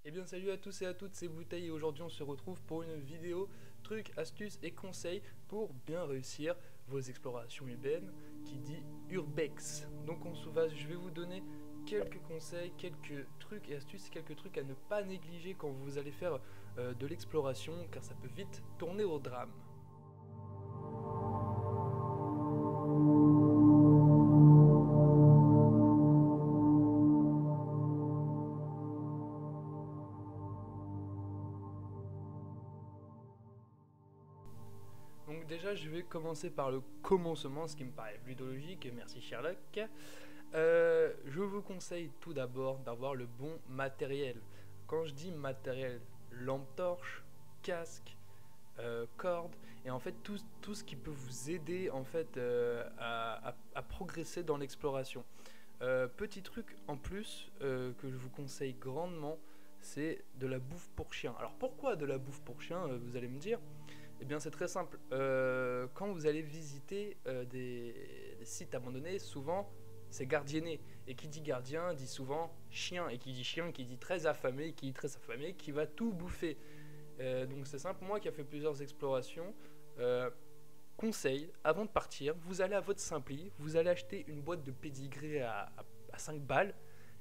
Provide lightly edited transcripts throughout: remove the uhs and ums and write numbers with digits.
Eh bien salut à tous et à toutes, c'est Bouteille et aujourd'hui on se retrouve pour une vidéo trucs, astuces et conseils pour bien réussir vos explorations urbaines qui dit urbex. Donc je vais vous donner quelques conseils, quelques trucs et astuces, quelques trucs à ne pas négliger quand vous allez faire de l'exploration car ça peut vite tourner au drame. Donc déjà, je vais commencer par le commencement, ce qui me paraît plus logique, merci Sherlock. Je vous conseille tout d'abord d'avoir le bon matériel. Quand je dis matériel, lampe torche, casque, corde, et en fait tout ce qui peut vous aider en fait à progresser dans l'exploration. Petit truc en plus que je vous conseille grandement, c'est de la bouffe pour chien. Alors pourquoi de la bouffe pour chien, vous allez me dire? Eh bien c'est très simple. Quand vous allez visiter des sites abandonnés, souvent c'est gardienné. Et qui dit gardien dit souvent chien. Et qui dit chien, qui dit très affamé, qui dit très affamé, qui va tout bouffer. Donc c'est simple, moi qui a fait plusieurs explorations, conseil, avant de partir, vous allez à votre Simpli, vous allez acheter une boîte de pédigré à 5 balles.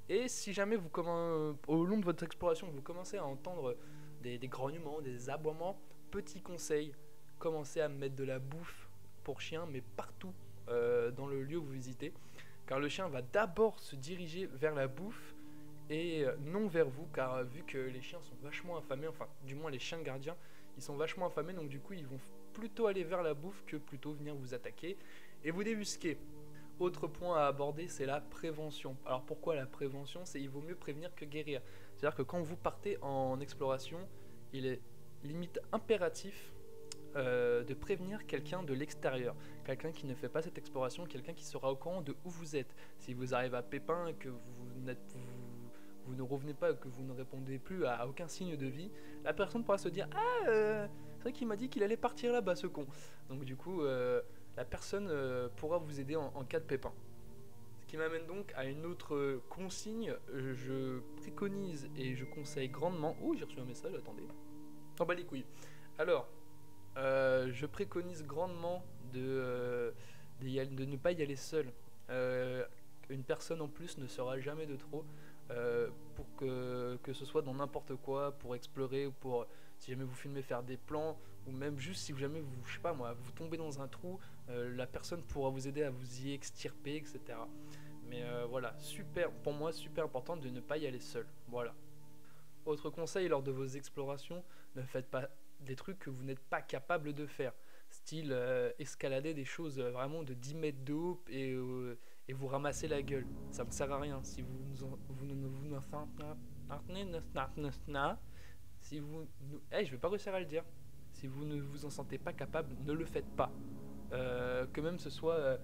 Et si jamais au long de votre exploration, vous commencez à entendre des grognements, des aboiements, petit conseil, commencez à mettre de la bouffe pour chien, mais partout dans le lieu où vous visitez. Car le chien va d'abord se diriger vers la bouffe et non vers vous, car vu que les chiens sont vachement affamés, enfin du moins les chiens gardiens, ils sont vachement affamés, donc du coup ils vont plutôt aller vers la bouffe que plutôt venir vous attaquer et vous débusquer. Autre point à aborder, c'est la prévention. Alors pourquoi la prévention? C'est il vaut mieux prévenir que guérir. C'est-à-dire que quand vous partez en exploration, il est limite impératif de prévenir quelqu'un de l'extérieur, quelqu'un qui ne fait pas cette exploration, quelqu'un qui sera au courant de où vous êtes. Si vous arrivez à Pépin et que vous ne revenez pas, que vous ne répondez plus à aucun signe de vie, la personne pourra se dire ah c'est vrai qu'il m'a dit qu'il allait partir là-bas ce con. Donc du coup la personne pourra vous aider en cas de pépin. Ce qui m'amène donc à une autre consigne. Je préconise et je conseille grandement. Oh, j'ai reçu un message, attendez. Oh bah les couilles. Alors, je préconise grandement de ne pas y aller seul. Une personne en plus ne sera jamais de trop pour que ce soit dans n'importe quoi, pour explorer ou pour si jamais vous filmez faire des plans ou même juste si jamais vous, je sais pas moi, vous tombez dans un trou, la personne pourra vous aider à vous y extirper, etc. Mais voilà, super, pour moi super important de ne pas y aller seul. Voilà. Autre conseil, lors de vos explorations, ne faites pas des trucs que vous n'êtes pas capable de faire. Style escalader des choses vraiment de 10 mètres de haut et vous ramasser la gueule. Ça ne sert à rien. Si vous ne vous si vous je vais pas réussir à le dire. Si vous ne vous en sentez pas capable, ne le faites pas. Que même ce soit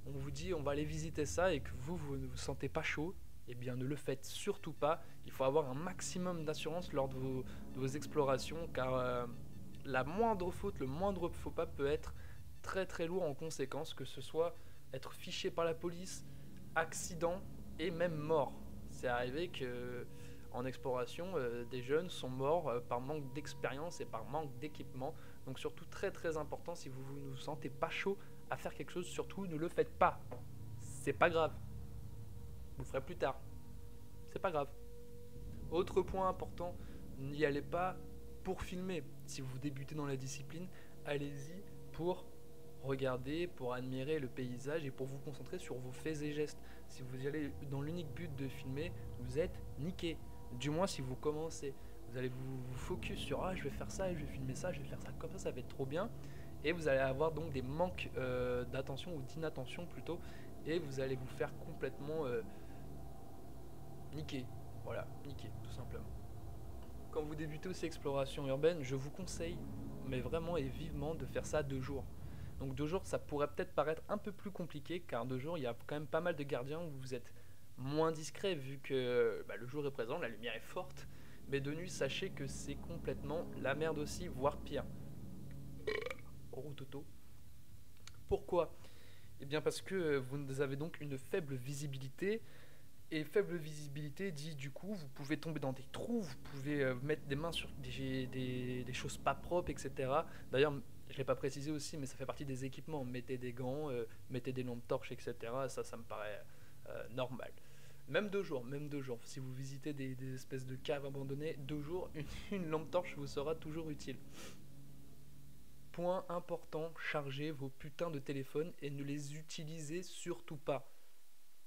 on vous dit on va aller visiter ça et que vous ne vous sentez pas chaud, eh bien ne le faites surtout pas. Il faut avoir un maximum d'assurance lors de vos explorations car la moindre faute, le moindre faux pas peut être très très lourd en conséquence, que ce soit être fiché par la police, accident et même mort. C'est arrivé que en exploration, des jeunes sont morts par manque d'expérience et par manque d'équipement. Donc surtout très très important, si vous ne vous sentez pas chaud à faire quelque chose, surtout ne le faites pas. C'est pas grave. Vous le ferez plus tard. C'est pas grave. Autre point important, n'y allez pas pour filmer. Si vous débutez dans la discipline, allez-y pour regarder, pour admirer le paysage et pour vous concentrer sur vos faits et gestes. Si vous y allez dans l'unique but de filmer, vous êtes niqué. Du moins si vous commencez. Vous allez vous focus sur je vais faire ça, je vais filmer ça, je vais faire ça, comme ça va être trop bien. Et vous allez avoir donc des manques d'attention ou d'inattention plutôt. Et vous allez vous faire complètement niquer. Voilà, niquer, tout simplement. Quand vous débutez aussi exploration urbaine, je vous conseille, mais vraiment et vivement, de faire ça 2 jours. Donc 2 jours, ça pourrait peut-être paraître un peu plus compliqué, car 2 jours, il y a quand même pas mal de gardiens où vous êtes moins discret, vu que le jour est présent, la lumière est forte, mais de nuit, sachez que c'est complètement la merde aussi, voire pire. Oh Toto. Pourquoi? Eh bien parce que vous avez donc une faible visibilité, Et faible visibilité dit du coup, vous pouvez tomber dans des trous, vous pouvez mettre des mains sur des choses pas propres, etc. D'ailleurs, je ne l'ai pas précisé aussi, mais ça fait partie des équipements. Mettez des gants, mettez des lampes torches, etc. Ça me paraît normal. Même 2 jours. Si vous visitez des espèces de caves abandonnées, 2 jours, une lampe torche vous sera toujours utile. Point important, chargez vos putains de téléphones et ne les utilisez surtout pas.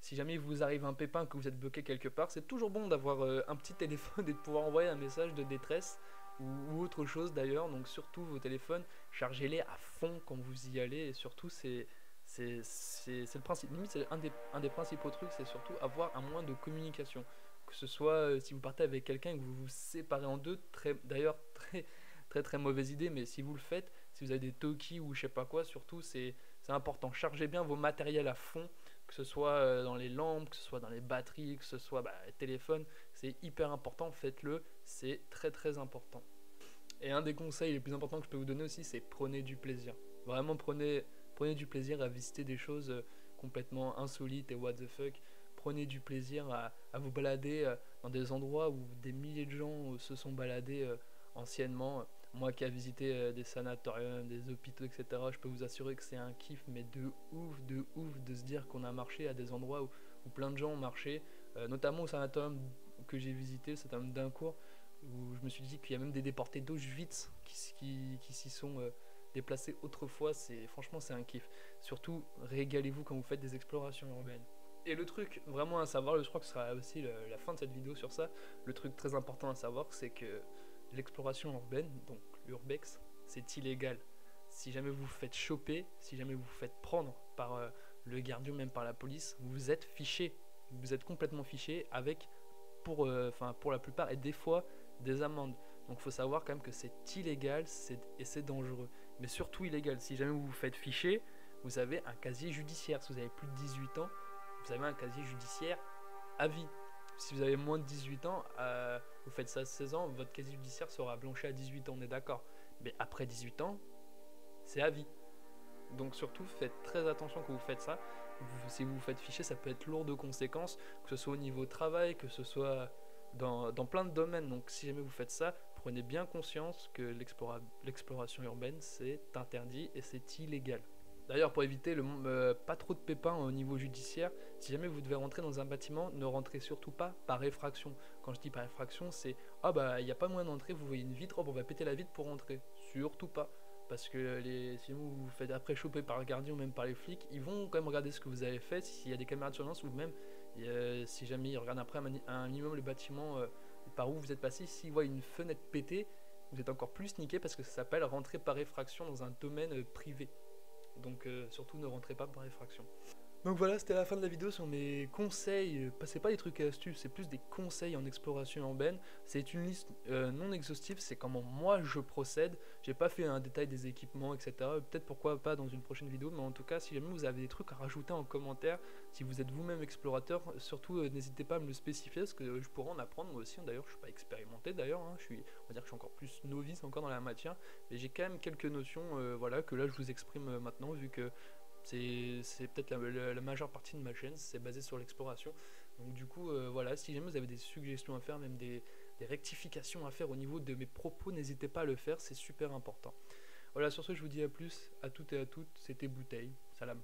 Si jamais il vous arrive un pépin, que vous êtes bloqué quelque part, c'est toujours bon d'avoir un petit téléphone et de pouvoir envoyer un message de détresse ou autre chose d'ailleurs. Donc surtout vos téléphones, chargez-les à fond quand vous y allez. Et surtout c'est le principe. Limite c'est un des principaux trucs, c'est surtout avoir un moyen de communication. Que ce soit si vous partez avec quelqu'un et que vous vous séparez en deux, d'ailleurs très mauvaise idée, mais si vous le faites, si vous avez des talkies ou je sais pas quoi, surtout c'est important. Chargez bien vos matériels à fond, que ce soit dans les lampes, que ce soit dans les batteries, que ce soit les téléphones, c'est hyper important, faites-le, c'est très important. Et un des conseils les plus importants que je peux vous donner aussi, c'est prenez du plaisir. Vraiment prenez du plaisir à visiter des choses complètement insolites et what the fuck. Prenez du plaisir à vous balader dans des endroits où des milliers de gens se sont baladés anciennement. Moi qui ai visité des sanatoriums, des hôpitaux, etc., je peux vous assurer que c'est un kiff, mais de ouf, de se dire qu'on a marché à des endroits où plein de gens ont marché, notamment au sanatorium que j'ai visité, le sanatorium d'Incourt, où je me suis dit qu'il y a même des déportés d'Auschwitz qui s'y sont déplacés autrefois. Franchement, c'est un kiff. Surtout, régalez-vous quand vous faites des explorations urbaines. Et le truc vraiment à savoir, je crois que ce sera aussi la fin de cette vidéo sur ça, le truc très important à savoir, c'est que l'exploration urbaine, donc l'urbex, c'est illégal. Si jamais vous vous faites choper, si jamais vous vous faites prendre par le gardien, même par la police, vous êtes fiché. Vous êtes complètement fiché avec, pour la plupart, et des fois, des amendes. Donc il faut savoir quand même que c'est illégal et c'est dangereux. Mais surtout illégal. Si jamais vous vous faites ficher, vous avez un casier judiciaire. Si vous avez plus de 18 ans, vous avez un casier judiciaire à vie. Si vous avez moins de 18 ans, vous faites ça à 16 ans, votre casier judiciaire sera blanchi à 18 ans, on est d'accord. Mais après 18 ans, c'est à vie. Donc surtout, faites très attention quand vous faites ça. Si vous vous faites ficher, ça peut être lourd de conséquences, que ce soit au niveau travail, que ce soit dans plein de domaines. Donc si jamais vous faites ça, prenez bien conscience que l'exploration urbaine, c'est interdit et c'est illégal. D'ailleurs, pour éviter pas trop de pépins au niveau judiciaire, si jamais vous devez rentrer dans un bâtiment, ne rentrez surtout pas par effraction. Quand je dis par effraction, c'est il n'y a pas moyen d'entrer, vous voyez une vitre, on va péter la vitre pour rentrer. Surtout pas. Parce que si vous vous faites après choper par le gardien ou même par les flics, ils vont quand même regarder ce que vous avez fait, s'il y a des caméras de surveillance ou même si jamais ils regardent après un minimum le bâtiment par où vous êtes passé, s'ils voient une fenêtre pétée, vous êtes encore plus niqué parce que ça s'appelle rentrer par effraction dans un domaine privé. Donc surtout ne rentrez pas par effraction. Donc voilà, c'était la fin de la vidéo sur mes conseils. C'est pas des trucs et astuces, c'est plus des conseils en exploration urbaine. C'est une liste non exhaustive, c'est comment moi je procède. J'ai pas fait un détail des équipements, etc. Peut-être pourquoi pas dans une prochaine vidéo, mais en tout cas, si jamais vous avez des trucs à rajouter en commentaire, si vous êtes vous-même explorateur, surtout n'hésitez pas à me le spécifier, parce que je pourrais en apprendre moi aussi. D'ailleurs, je suis pas expérimenté d'ailleurs, hein. On va dire que je suis encore plus novice encore dans la matière, mais j'ai quand même quelques notions, voilà, que là je vous exprime maintenant, vu que c'est peut-être la majeure partie de ma chaîne, c'est basé sur l'exploration. Donc du coup, voilà, si jamais vous avez des suggestions à faire, même des rectifications à faire au niveau de mes propos, n'hésitez pas à le faire, c'est super important. Voilà, sur ce, je vous dis à plus, à toutes et à toutes, c'était Bouteille, salam.